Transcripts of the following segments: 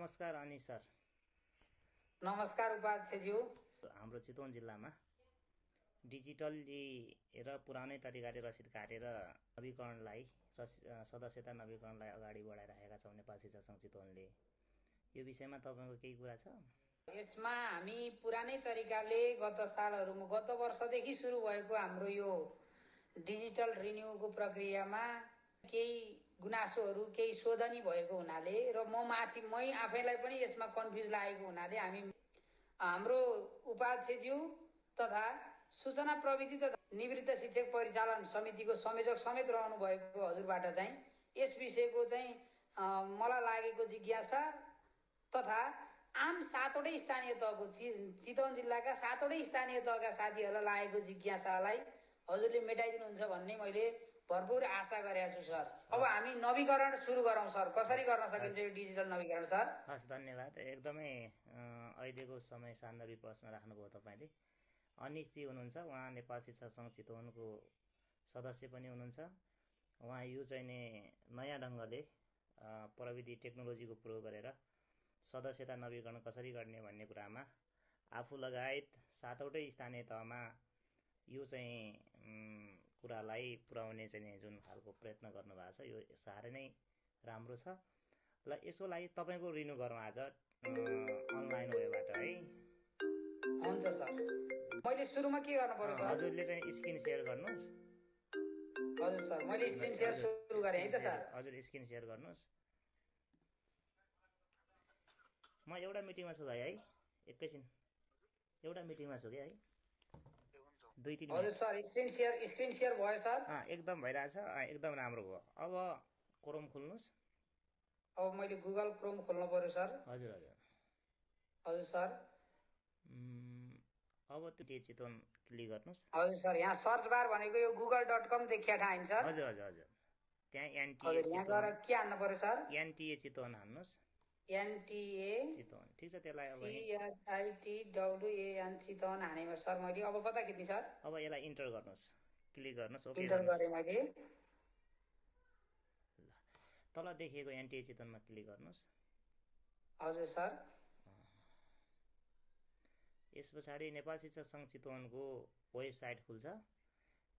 नमस्कार अनिश सर। नमस्कार उपाध्यक्षज्यू। हाम्रो चितवन जिल्लामा डिजिटली र पुरानै तरिकाले रसिद काटेर नवीकरणलाई सदस्यता नवीकरणलाई अगाडि बढाइरहेका छौँ नेपाल शिक्षक सङ्घ चितवनले। यो विषयमा तपाईँको केही कुरा छ? यसमा हामी पुरानै तरिकाले गत वर्षदेखि सुरु भएको हाम्रो यो डिजिटल रिन्युको प्रक्रियामा केही गुनासोहरू केही शोधनी भएको हुनाले र मै आफैलाई पनि यसमा कन्फ्युज लागेको हुनाले हाम्रो उपाध्यक्षज्यू तथा सूचना प्रविधि तथा निवृत्त शिक्षक परिचालन समितिको संयोजक समेत रहनु भएको हजुरबाट चाहिँ यस विषयको चाहिँ मलाई लागेको जिज्ञासा तथा आम 7वटै स्थानीय तहको चितवन जिल्लाका 7वटै स्थानीय तहका साथीहरूलाई लागेको जिज्ञासालाई हजुरले मेटाइदिनुहुन्छ भन्ने मैले भरपूर आशा गरेको छु सर। अब हामी नवीकरण सुरु गरौँ सर। कसरी गर्न सकिन्छ यो डिजिटल नवीकरण सर? हस्, धन्यवाद। एकदमै अहिलेको समय सान्दर्भिक प्रश्न राख्नुभयो तपाईँले। अनिशजी हुनुहुन्छ, उहाँ नेपाल शिक्षक सङ्घ चितवनको सदस्य पनि हुनुहुन्छ। उहाँ यो चाहिँ नयाँ ढङ्गले प्रविधि टेक्नोलोजीको प्रयोग गरेर सदस्यता नवीकरण कसरी गर्ने भन्ने कुरामा आफू लगायत 7वटै स्थानीय तहमा यो चाहिँ कुरालाई पुर्याउने चाहिँ जुन खालको प्रयत्न गर्नुभएको छ यो साह्रै नै राम्रो छ। ल, यसको लागि तपाईँको रिन्यू गरौँ आज अनलाइन वेबाट है। हुन्छ सर। मैले सुरुमा के गर्नु पर्यो सर? हजुरले चाहिँ स्क्रिन सेयर गर्नुहोस्। हजुर सर, मैले स्क्रिन सेयर सुरु गरेँ है त सर। हजुर स्क्रिन सेयर गर्नुहोस्। म एउटा मिटिङमा छु भाइ है, एकैछिन एउटा मिटिङमा छु कि है, 2-3 मिनट। हजुर सर, स्क्रिन सेयर भयो सर? एकदम भइरहेछ, एकदम राम्रो भयो। अब क्रोम खोल्नुहोस्। अब मैले गुगल क्रोम खोल्नु पर्यो सर? हजुर हजुर हजुर सर। अब त्यो चितवन क्लिक गर्नुहोस्। हजुर सर, यहाँ सर्च बार भनेको यो google.com देखिया ठाउँ हैन सर? हजुर हजुर हजुर, त्यहाँ एनटीए चितवन गएर के हान्नु पर्यो सर? एनटीए चितवन हान्नुहोस्। एनटीए चितवन, ठिक छ। त्यसलाई अब CHITWAN चितवन हानेमा सर मैले अब कता खिच्ने सर? अब यसलाई इन्टर गर्नुहोस्, क्लिक गर्नुहोस्, ओके इन्टर गरेँ मैले। ल, तल देखिएको एनटीए चितवनमा क्लिक गर्नुहोस्। हजुर सर। यस पछाडि नेपाल शिक्षक सङ्घ चितवनको वेबसाइट खुल्छ।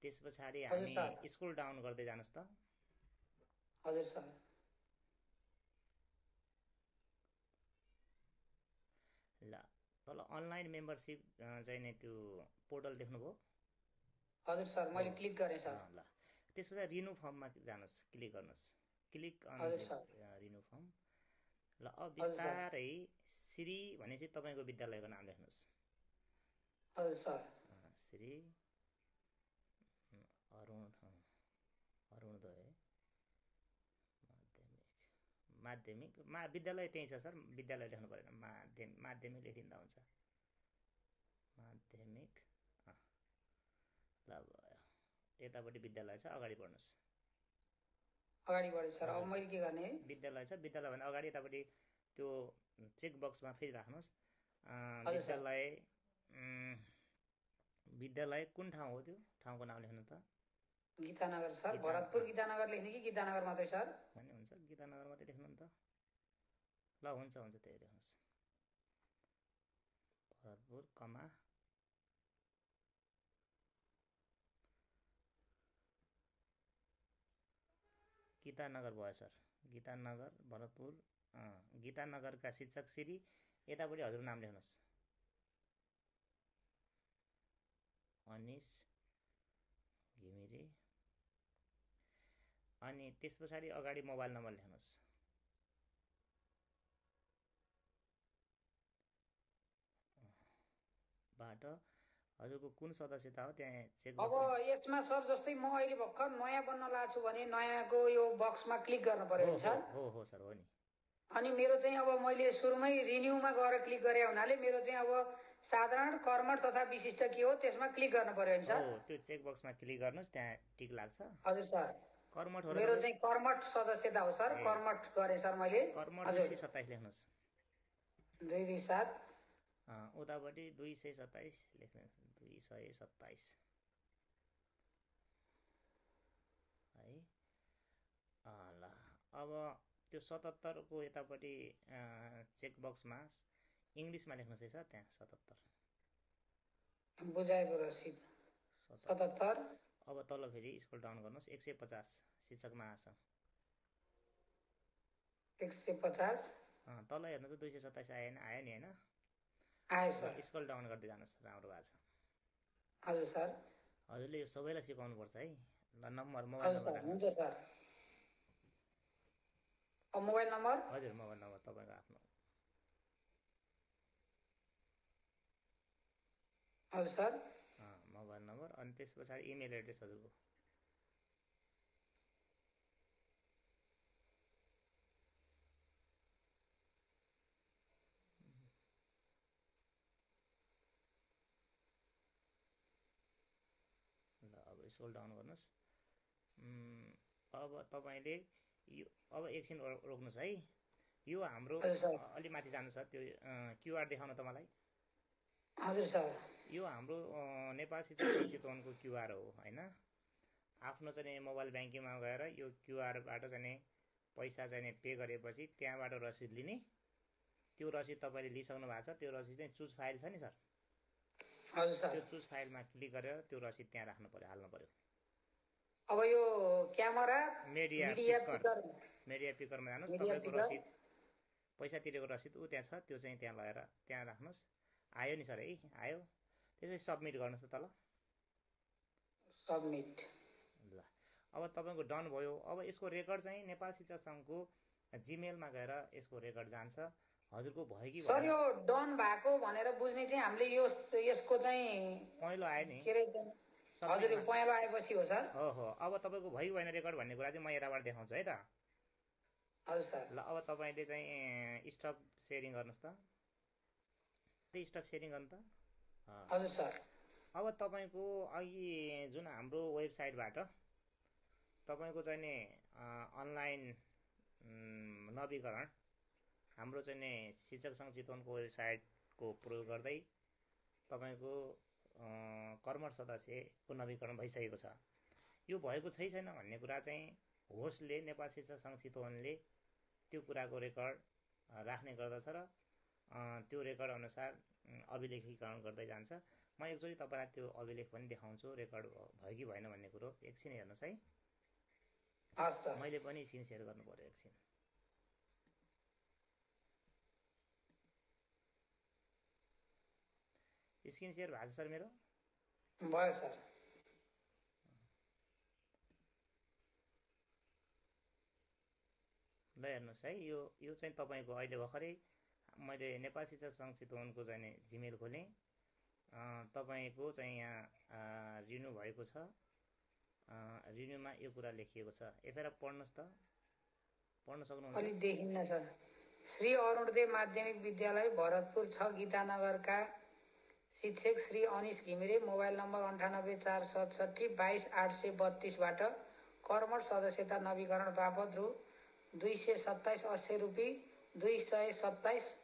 त्यस पछाडि हामी स्क्रोल डाउन गर्दै जानुहोस् त। हजुर सर। ल, तल अनलाइन मेम्बरसिप चाहिँ नि त्यो पोर्टल देख्नुभयो? हजुर सर, मैले क्लिक गरेँ सर। ल, त्यस पछाडि रिन्यू फर्ममा जानुहोस्, क्लिक गर्नुहोस्, क्लिक अन रिन्यू फर्म। ल, अब बिस्तारै श्री भनेपछि तपाईँको विद्यालयको नाम लेख्नुहोस्। हजुर सर। श्री अरुणोदय माध्यमिक विद्यालय त्यही छ सर, विद्यालय लेख्नु परेन, माध्यमिक लेखिदिँदा हुन्छ। माध्यमिक। ल, भयो। यतापट्टि विद्यालय छ, अगाडि बढ्नुहोस्। अगाडि बढ्यो सर। अब मैले के गर्ने? विद्यालय छ, विद्यालयभन्दा अगाडि यतापट्टि त्यो चेक बक्समा फेरि राख्नुहोस्। विद्यालय कुन ठाउँ हो त्यो ठाउँको नाम लेख्नु त? गीतानगर सर। भरतपुर गीतानगर लेख्ने कि गीतानगर मात्रै सर? भने हुन्छ, गीतानगर मात्रै लेख्नु नि त। ल, हुन्छ हुन्छ, त्यही लेख्नुहोस्। भरतपुर कमा गीतानगर भयो सर। गीतानगर भरतपुर, गीतानगरका शिक्षक श्री, यतापट्टि हजुर नाम लेख्नुहोस्, अनिश घिमिरे। अनि त्यस पछाडि अगाडि मोबाइल नम्बर लेख्नुहोस्। बाट हजुरको कुन सदस्यता हो त्यहाँ चेक। अब यसमा सर जस्तै म अहिले भर्खर नयाँ बन्न लाग्छु छु भने नयाँको यो बक्समा क्लिक गर्नु पर्यो सर? हो सर, हो नि। अनि मेरो चाहिँ अब मैले सुरुमै रिन्यूमा गएर क्लिक गरे हुनाले मेरो चाहिँ अब साधारण, कर्मठ तथा विशिष्ट के हो त्यसमा क्लिक गर्नु पर्यो नि सर? त्यो चेक बक्समा क्लिक गर्नुहोस्, त्यहाँ टिक लाग्छ। हजुर सर। कर्मठ हो, मेरो चाहिँ कर्मठ सदस्यता हो सर, कर्मठ गरेँ सर मैले। कर्मठ 227 लेख्नुहोस्। 227। उतापट्टि 227 लेख्नुहोस्, 227 है। ल, अब त्यो 77 को यतापट्टि चेकबक्समा इङ्ग्लिसमा लेख्नुहोस् है सर, त्यहाँ 77 बुझाएको रसिद 77। अब तल फेरि स्क्रोल डाउन गर्नुहोस्, 150 शिक्षक महासङ्घ 150 तल हेर्नु त 227 आयो नि होइन? आयो सर। स्क्रोल डाउन गर्दै जानुहोस्, राम्रो भएको छ। हजुर सर। हजुरले यो सबैलाई सिकाउनु पर्छ है। ल नम्बर, मोबाइल हजुर नम्बर सर, हुन्छ सर। अब मोबाइल नम्बर? हजुर, मोबाइल नम्बर तपाईँको आफ्नो। हजुर सर। मोबाइल नम्बर, अनि त्यस पछाडि इमेल एड्रेस हजुरको। ल अब स्क्रोल डाउन गर्नुहोस्। अब तपाईँले यो अब एकछिन रोक्नुहोस् है। यो हाम्रो अलि माथि जानु छ, त्यो क्युआर देखाउनु त मलाई। हजुर सर। यो हाम्रो नेपाल शिक्षक सङ्घ चितवनको क्युआर हो होइन? आफ्नो चाहिँ मोबाइल ब्याङ्किङमा गएर यो क्युआरबाट चाहिँ पैसा चाहिँ पे गरेपछि त्यहाँबाट रसिद लिने। त्यो रसिद तपाईँले लिइसक्नु भएको छ, त्यो रसिद चाहिँ चुज फाइल छ नि सर। हजुर सर। त्यो चुज फाइलमा क्लिक गरेर त्यो रसिद त्यहाँ राख्नु पर्यो, हाल्नु पर्यो। अब यो क्यामेरा मिडिया पिकरमा जानुहोस्, तपाईँको रसिद पैसा तिरेको रसिद ऊ त्यहाँ छ, त्यो चाहिँ त्यहाँ लगेर त्यहाँ राख्नुहोस्। आयो नि सर है? आयो। त्यसै सबमिट गर्नुहोस् त तल। सबमिट। ल अब तपाईँको डन भयो। अब यसको रेकर्ड चाहिँ नेपाल शिक्षक सङ्घको जिमेलमा गएर यसको रेकर्ड जान्छ। हजुरको भयो कि सर यो डन भएको भनेर बुझ्ने चाहिँ हामीले यसको चाहिँ पहेँलो आयो नि। के अरे? हजुर, यो पहेँलो आएपछि हो सर। हो। अब तपाईँको भयो भएन रेकर्ड भन्ने कुरा चाहिँ म यताबाट देखाउँछु है त। हजुर सर। ल अब तपाईँले चाहिँ स्टप सेयरिङ गर्नुहोस् त। त्यही स्टप सेयरिङ गर्नु त। हजुर सर। अब तपाईँको अघि जुन हाम्रो वेबसाइटबाट तपाईँको चाहिँ नि अनलाइन नवीकरण हाम्रो चाहिँ नि शिक्षक सङ्घ चितवनको वेबसाइटको प्रयोग गर्दै तपाईँको कर्मठ सदस्यको नवीकरण भइसकेको छ। यो भएको छैन भन्ने कुरा चाहिँ होस्टले, नेपाल शिक्षक सङ्घ चितवनले त्यो कुराको रेकर्ड राख्ने गर्दछ र त्यो रेकर्ड अनुसार अभिलेखीकरण गर्दै जान्छ। म एकचोटि तपाईँलाई त्यो अभिलेख पनि देखाउँछु, रेकर्ड भयो कि भएन भन्ने कुरो। एकछिन हेर्नुहोस् है। मैले पनि स्क्रिन सेयर गर्नु पर्यो एकछिन। स्क्रिन सेयर भएको छ सर मेरो? भयो सर। ल हेर्नुहोस् है, यो चाहिँ तपाईँको अहिले भर्खरै मैले नेपाल शिक्षक सङ्घ चितवनको चाहिँ जिमेल खोलेँ। तपाईँको चाहिँ यहाँ रिन्यू भएको छ। रिन्यूमा यो कुरा लेखिएको छ, यफेर पढ्नुहोस् त। पढ्न सक्नुहुन्छ? अलि देखिन्न सर। श्री अरुणदेव माध्यमिक विद्यालय भरतपुर 6 गीतानगरका शिक्षक श्री अनिश घिमिरे मोबाइल नम्बर 9847622832बाट कर्मठ सदस्यता नवीकरण बापत रु 227.80 रुपियाँ 227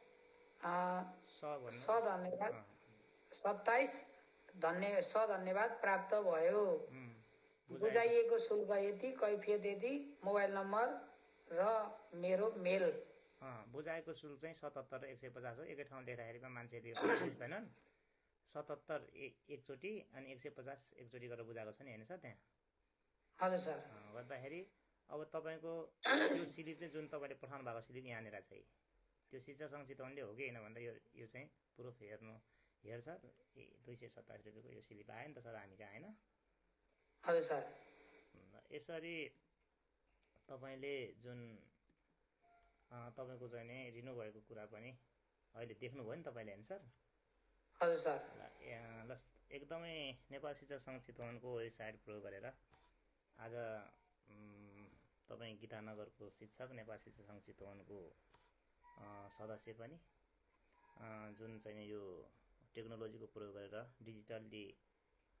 धन्यवाद प्राप्त भयो। बुझाइएको शुल्क यति, कैफियत यति, मोबाइल नम्बर र मेरो मेल। बुझाएको शुल्क चाहिँ 77/150 हो। एकै ठाउँ लेख्दाखेरिमा मान्छेले बुझ्दैनन्। 77 एकचोटि अनि 150 एकचोटि गरेर बुझाएको छ नि होइन सर त्यहाँ? हजुर सर। गर्दाखेरि अब तपाईँको त्यो स्लिप चाहिँ जुन तपाईँले पठाउनु भएको स्लिप यहाँनिर छ, त्यो शिक्षक सङ्घ चितवनले हो कि होइन भनेर यो चाहिँ प्रुफ हेर्छ। 227 रुपियाँको यो स्लिप आयो नि त सर हामी कहाँ, होइन? हजुर सर। यसरी तपाईँले जुन तपाईँको चाहिँ नि रिन्यू भएको कुरा पनि अहिले देख्नुभयो नि तपाईँले, होइन सर? हजुर सर। ल एकदमै नेपाल शिक्षक सङ्घ चितवनको वेबसाइट प्रयोग गरेर आज तपाईँ गीतानगरको शिक्षक, नेपाल शिक्षक सङ्घ चितवनको सदस्य पनि जुन चाहिँ यो टेक्नोलोजीको प्रयोग गरेर डिजिटल्ली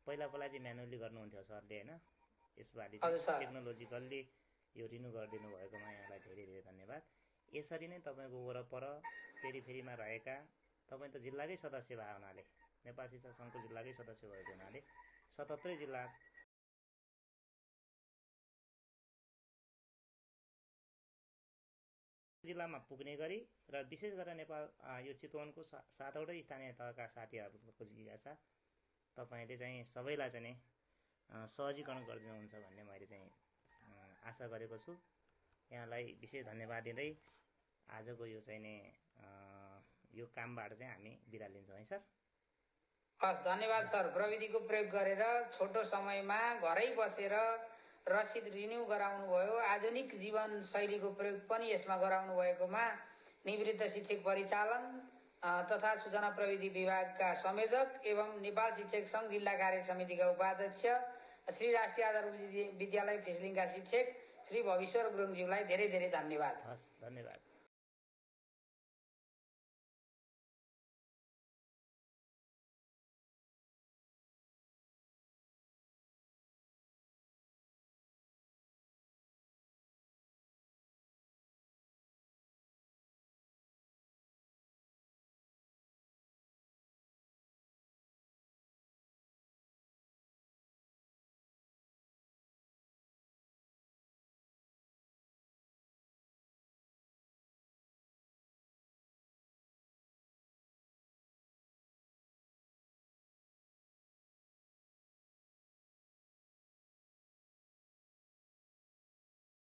पहिला चाहिँ म्यानुअली गर्नुहुन्थ्यो सरले, होइन? यसपालि चाहिँ टेक्नोलोजिकल्ली यो रिन्यू गरिदिनु भएकोमा यहाँलाई धेरै धेरै धन्यवाद। यसरी नै तपाईँको वरपर पेरिफेरीमा रहेका तपाईँ त जिल्लाकै सदस्य भए हुनाले, नेपाल शिक्षक सङ्घको जिल्लाकै सदस्य भएको हुनाले 77 जिल्ला जिल्लामा पुग्ने गरी र विशेष गरेर नेपाल यो चितवनको 7वटै स्थानीय तहका साथीहरूको जिज्ञासा तपाईँले चाहिँ सबैलाई चाहिँ नै सहजीकरण गरिदिनुहुन्छ भन्ने मैले चाहिँ आशा गरेको छु। यहाँलाई विशेष धन्यवाद दिँदै आजको यो चाहिँ नै यो कामबाट चाहिँ हामी बिदा लिन्छौँ है सर। हस्, धन्यवाद सर। प्रविधिको प्रयोग गरेर छोटो समयमा घरै बसेर रसिद रिन्यू गराउनु भयो। आधुनिक जीवन शैलीको प्रयोग पनि यसमा गराउनु भएकोमा निवृत्त शिक्षक परिचालन तथा सूचना प्रविधि विभागका संयोजक एवं नेपाल शिक्षक सङ्घ जिल्ला कार्य समितिका उपाध्यक्ष श्री राष्ट्रिय आधारभूत विद्यालय फिसलिङका शिक्षक श्री भविश्वर गुरुङज्यूलाई धेरै धेरै धन्यवाद। हस्, धन्यवाद।